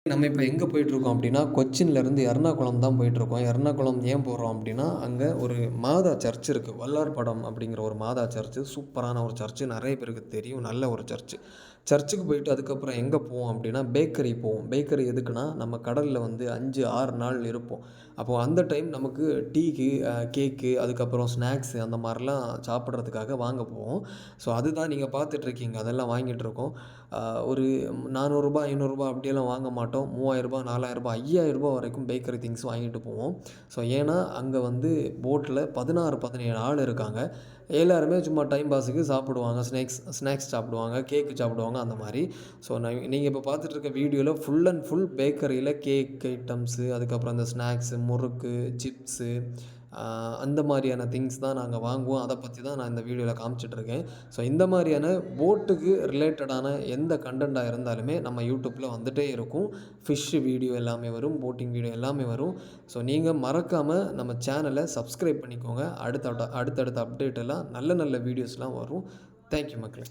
நம்ம இப்போ எங்கே போயிட்டுருக்கோம் அப்படின்னா, கொச்சின்லேருந்து எர்ணாகுளம் தான் போயிட்டுருக்கோம். எர்ணாகுளம் ஏன் போறோம் அப்படின்னா, அங்க ஒரு மாதா சர்ச் இருக்கு. வல்லார்பாடம் அப்படிங்கிற ஒரு மாதா சர்ச்சு. சூப்பரான ஒரு சர்ச்சு. நெறைய பேருக்கு தெரியும். நல்ல ஒரு சர்ச்சு. சர்ச்சுக்கு போயிட்டு அதுக்கப்புறம் எங்கே போவோம் அப்படின்னா, பேக்கரி போவோம். பேக்கரி எதுக்குன்னா, நம்ம கடல்ல வந்து 5, 6 நாள் இருப்போம். அப்போ அந்த டைம் நமக்கு டீக்கு, கேக்கு, அதுக்கப்புறம் ஸ்நாக்ஸு அந்த மாரிலாம் சாப்பிடுறதுக்காக வாங்க போவோம். ஸோ அதுதான் நீங்க பார்த்துட்டுருக்கீங்க. அதெல்லாம் வாங்கிட்டுருக்கோம். ஒரு ரூ. 400 ரூ. 500 அப்படியெல்லாம் வாங்க மாட்டோம். ரூ. 3000 ரூ. 4000 ரூ. 5000 வரைக்கும் பேக்கரி திங்ஸ் வாங்கிட்டு போவோம். ஸோ ஏன்னா, அங்க வந்து போட்ல 16, 17 ஆள் இருக்காங்க. எல்லாருமே சும்மா டைம் பாஸுக்கு சாப்பிடுவாங்க. ஸ்நாக்ஸ் சாப்பிடுவாங்க, கேக்கு சாப்பிடுவாங்க அந்த மாரி. ஸோ நீங்க இப்போ பார்த்துட்டு இருக்க வீடியோல ஃபுல் அண்ட் ஃபுல் பேக்கரியில கேக் ஐட்டம்ஸு, அதுக்கப்புறம் அந்த ஸ்நாக்ஸு, முறுக்கு, சிப்ஸு அந்த மாரியான திங்ஸ் தான் நாங்க வாங்குவோம். அத பத்தி தான் நான் இந்த வீடியோல காமிச்சுட்டுருக்கேன். ஸோ இந்த மாரியான போட்டுக்கு ரிலேட்டடான எந்த கன்டென்ட்டா இருந்தாலுமே நம்ம யூடியூப்ல வந்துட்டே இருக்கும். ஃபிஷ் வீடியோ எல்லாமே வரும். போட்டிங் வீடியோ எல்லாமே வரும். ஸோ நீங்க மறக்காம நம்ம சேனல சப்ஸ்கிரைப் பண்ணிக்கோங்க. அடுத்தடுத்த அப்டேட் எல்லாம் நல்ல நல்ல வீடியோஸ்லாம் வரும். தேங்க் யூ மக்களே.